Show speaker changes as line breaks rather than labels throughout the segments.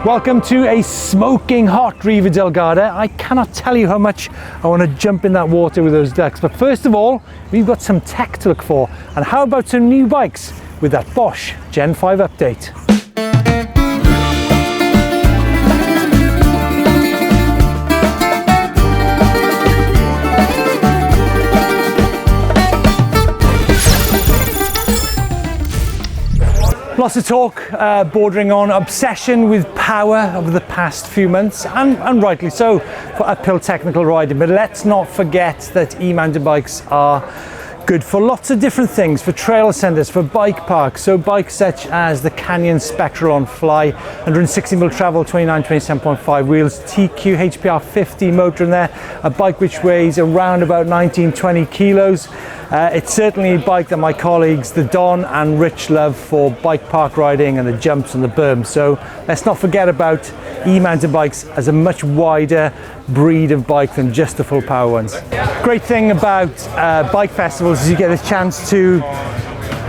Welcome to a smoking hot Riva Del Garda. I cannot tell you how much I want to jump in that water with those ducks. But first of all, we've got some tech to look for. And how about some new bikes with that Bosch Gen 5 update? Lots of talk bordering on obsession with power over the past few months, and rightly so, for uphill technical riding. But let's not forget that e-mountain bikes are good for lots of different things, for trail centers, for bike parks. So bikes such as the Canyon Spectral Fly, 160mm travel, 27.5 wheels, TQ HPR 50 motor in there, a bike which weighs around about 19-20 kilos. It's certainly a bike that my colleagues, the Don and Rich, love for bike park riding and the jumps and the berms. So let's not forget about e-mountain bikes as a much wider breed of bike than just the full power ones. Great thing about bike festivals is you get a chance to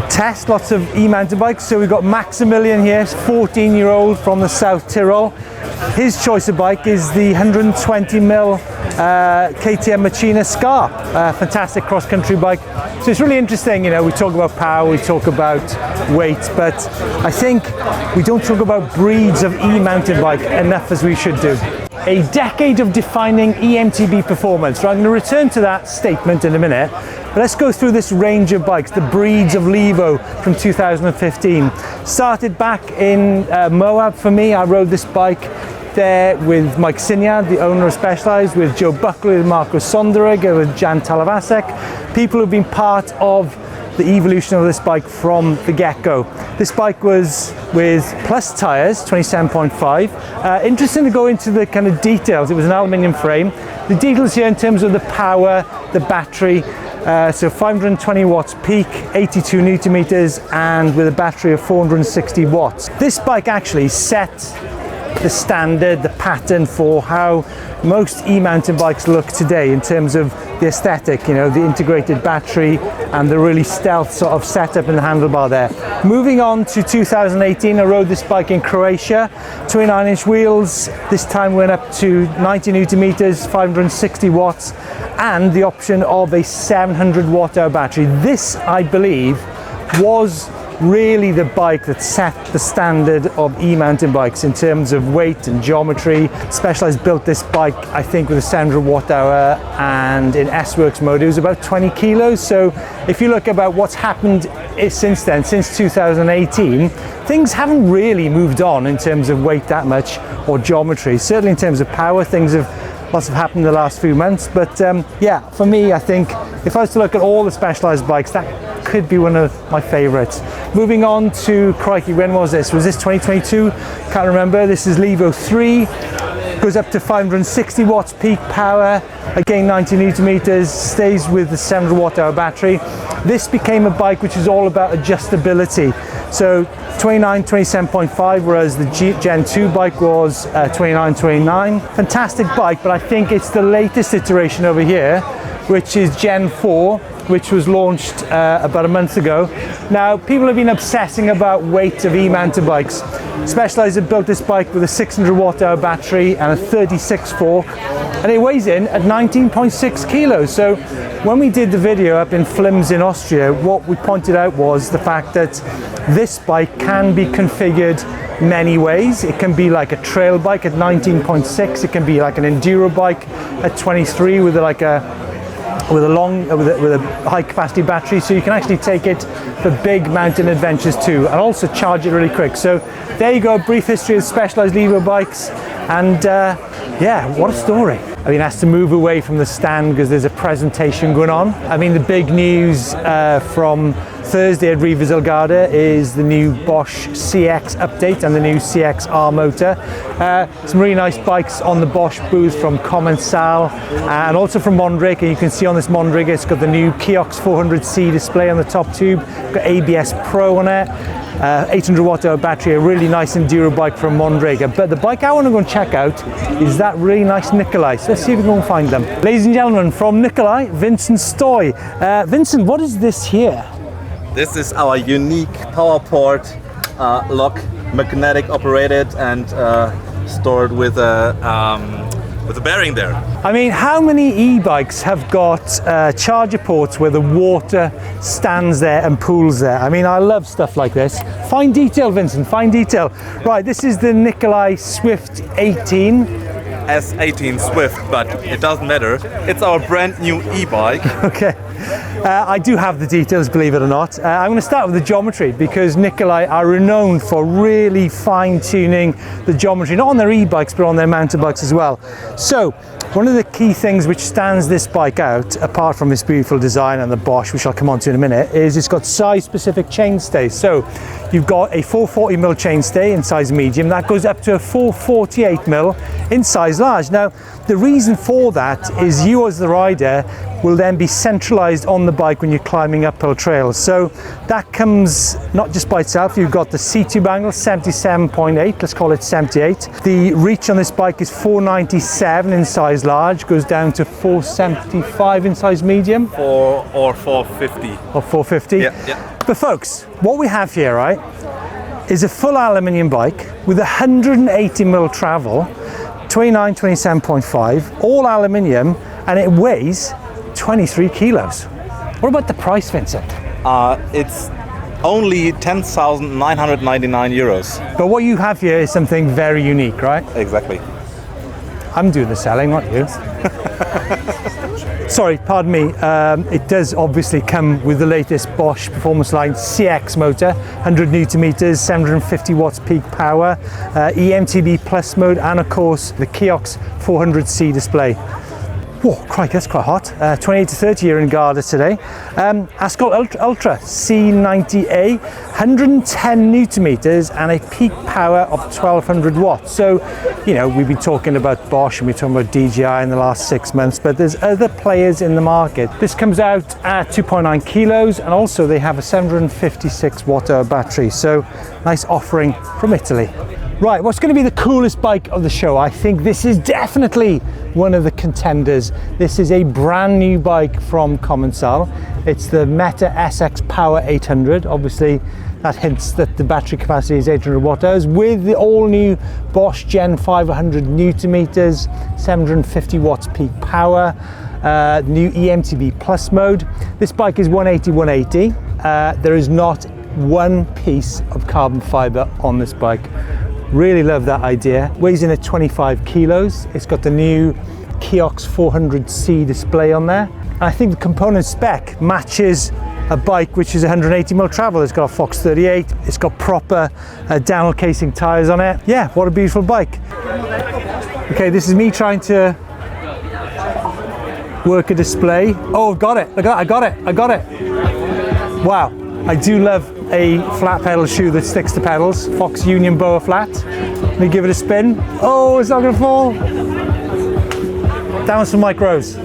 test lots of e-mountain bikes. So we've got Maximilian here, 14-year-old from the South Tyrol. His choice of bike is the 120mm KTM Machina Scarp, fantastic cross-country bike. So it's really interesting, you know, we talk about power, we talk about weight, but I think we don't talk about breeds of e-mountain bike enough as we should do. A decade of defining eMTB performance. Right, I'm going to return to that statement in a minute, but let's go through this range of bikes, the breeds of Levo from 2015. Started back in Moab for me. I rode this bike there with Mike Sinyard, the owner of Specialized, with Joe Buckley, with Marco Sonderegger, with Jan Talavasek. People who've been part of the evolution of this bike from the get-go. This bike was with plus tires, 27.5. Interesting to go into the kind of details. It was an aluminium frame. The details here in terms of the power, the battery, so 520 watts peak, 82 Newton meters, and with a battery of 460 watts. This bike actually set the standard, the pattern for how most e-mountain bikes look today in terms of the aesthetic, you know, the integrated battery and the really stealth sort of setup in the handlebar there. Moving on to 2018, I rode this bike in Croatia, 29-inch wheels. This time went up to 90 Newton meters, 560 watts, and the option of a 700 watt-hour battery. This, I believe, was really the bike that set the standard of e-mountain bikes in terms of weight and geometry. Specialized built this bike, I think, with a 700 watt-hour, and in S-Works mode it was about 20 kilos. So if you look about what's happened since then, since 2018, things haven't really moved on in terms of weight that much, or geometry. Certainly in terms of power, lots have happened in the last few months. But yeah, for me, I think if I was to look at all the Specialized bikes, that could be one of my favorites. Moving on to, crikey, when was this? Was this 2022? Can't remember. This is Levo 3. Goes up to 560 watts peak power, again 90 Newton meters, stays with the 700 watt-hour battery. This became a bike which is all about adjustability. So 27.5, whereas the Gen 2 bike was 29. Fantastic bike, but I think it's the latest iteration over here, which is Gen 4, which was launched about a month ago. Now, people have been obsessing about weight of e-mountain bikes. Specialized have built this bike with a 600 watt-hour battery and a 36 fork, and it weighs in at 19.6 kilos. So when we did the video up in Flims in Austria, what we pointed out was the fact that this bike can be configured many ways. It can be like a trail bike at 19.6, it can be like an enduro bike at 23 with a high capacity battery, so you can actually take it for big mountain adventures too, and also charge it really quick. So there you go, a brief history of Specialized Levo bikes, and yeah, what a story. I mean, has to move away from the stand because there's a presentation going on. I mean, the big news from Thursday at Riva Del Garda is the new Bosch CX update and the new CX R motor. Some really nice bikes on the Bosch booth from Commencal and also from Mondrake, and you can see on this Mondrake it's got the new Kiox 400C display on the top tube, got ABS Pro on it, 800 watt-hour battery, a really nice enduro bike from Mondrake. But the bike I want to go and check out is that really nice Nicolai. So let's see if we can go and find them. Ladies and gentlemen, from Nicolai, Vincent Stoy. Vincent, what is this here?
This is our unique PowerPort lock magnetic operated and stored with a bearing there.
I mean, how many e-bikes have got charger ports where the water stands there and pools there? I mean, I love stuff like this. Fine detail, Vincent, fine detail. Right, this is the Nicolai Swift 18.
S18 Swift, but it doesn't matter. It's our brand new e-bike.
Okay. I do have the details, believe it or not. I'm going to start with the geometry because Nicolai are renowned for really fine-tuning the geometry, not on their e-bikes but on their mountain bikes as well. So one of the key things which stands this bike out, apart from this beautiful design and the Bosch, which I'll come on to in a minute, is it's got size-specific chainstays. So you've got a 440mm chainstay in size medium, that goes up to a 448mm in size large. Now, the reason for that is you as the rider will then be centralized on the bike when you're climbing uphill trails. So that comes not just by itself. You've got the C-tube angle, 77.8, let's call it 78. The reach on this bike is 497 in size large, goes down to 475 in size medium.
Or 450.
Or 450.
Yeah.
But folks, what we have here, right, is a full aluminium bike with 180mm travel, 27.5, all aluminium, and it weighs 23 kilos. What about the price, Vincent?
It's only 10,999 euros.
But what you have here is something very unique, right?
Exactly.
I'm doing the selling, not you. Sorry, pardon me. It does obviously come with the latest Bosch Performance Line CX motor, 100 Newton meters, 750 watts peak power, eMTB plus mode, and of course the Kiox 400C display. Whoa, crikey, that's quite hot. 28 to 30 here in Garda today. Askoll Ultra C90A, 110 Newton meters and a peak power of 1200 watts. So, you know, we've been talking about Bosch and we're talking about DJI in the last 6 months, but there's other players in the market. This comes out at 2.9 kilos and also they have a 756 watt hour battery. So nice offering from Italy. Right, what's going to be the coolest bike of the show? I think this is definitely one of the contenders. This is a brand new bike from Commencal. It's the Meta SX Power 800. Obviously, that hints that the battery capacity is 800 watt hours with the all new Bosch Gen 500 Newton meters, 750 watts peak power, new eMTB plus mode. This bike is 180/180. There is not one piece of carbon fiber on this bike. Really love that idea. Weighs in at 25 kilos. It's got the new Kiox 400C display on there. And I think the component spec matches a bike which is 180mm travel. It's got a Fox 38. It's got proper downhill casing tires on it. Yeah, what a beautiful bike. Okay, this is me trying to work a display. Oh, got it. I got it. Wow, I do love a flat pedal shoe that sticks to pedals. Fox Union Boa Flat. Let me give it a spin. Oh, it's not gonna fall. Down some micros.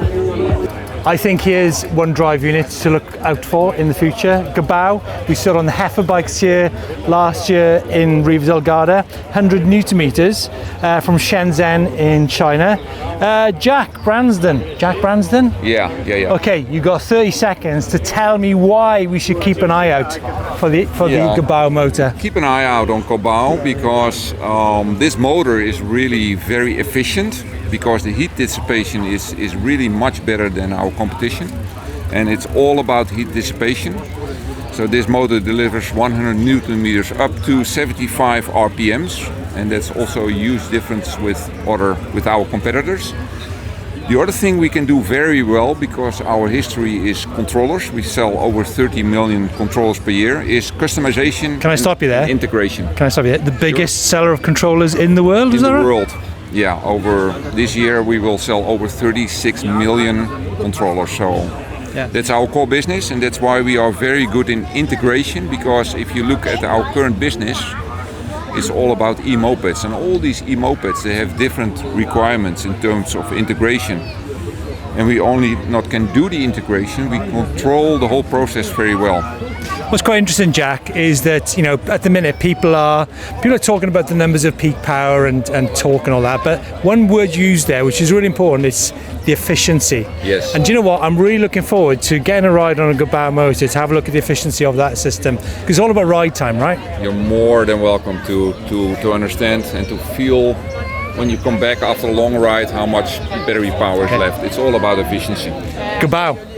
I think here's one drive unit to look out for in the future. GOBAO. We saw it on the Heifer bikes here last year in Riva Del Garda. 100 Newton meters from Shenzhen in China. Jack Bransden.
Yeah.
Okay, you got 30 seconds to tell me why we should keep an eye out for the GOBAO motor.
Keep an eye out on GOBAO because this motor is really very efficient, because the heat dissipation is really much better than our competition, and it's all about heat dissipation. So this motor delivers 100 Newton meters up to 75 RPMs, and that's also a huge difference with our competitors. The other thing we can do very well, because our history is controllers, we sell over 30 million controllers per year, is customization.
Can I stop you there?
Integration.
Can I stop you there? The biggest seller of controllers in the world, is that right?
In the world. Yeah, over this year we will sell over 36 million controllers. So that's our core business, and that's why we are very good in integration, because if you look at our current business, it's all about e-mopeds, and all these e-mopeds, they have different requirements in terms of integration. and we only not can do the integration, we control the whole process very well.
What's quite interesting, Jack, is that, you know, at the minute people are talking about the numbers of peak power and torque and all that, but one word used there which is really important is the efficiency.
Yes.
And do you know what, I'm really looking forward to getting a ride on a GOBAO motor to have a look at the efficiency of that system, because it's all about ride time, right?
You're more than welcome to understand and to feel when you come back after a long ride how much battery power is left. It's all about efficiency.
GOBAO.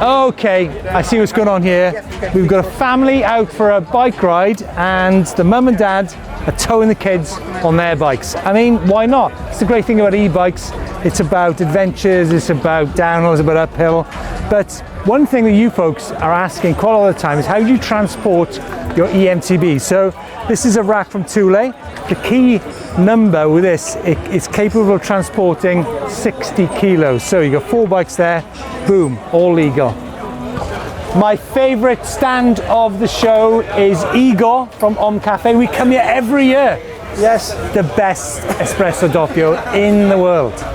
Okay, I see what's going on here. We've got a family out for a bike ride and the mum and dad are towing the kids on their bikes. I mean, why not? It's the great thing about e-bikes. It's about adventures, it's about downhill, it's about uphill. But one thing that you folks are asking quite a lot of the time is how do you transport your eMTB? So this is a rack from THULE. The key number with this, it's capable of transporting 60 kilos. So you got 4 bikes there, boom, all legal. My favorite stand of the show is Igor from OMKAFÈ. We come here every year. Yes. The best espresso doppio in the world.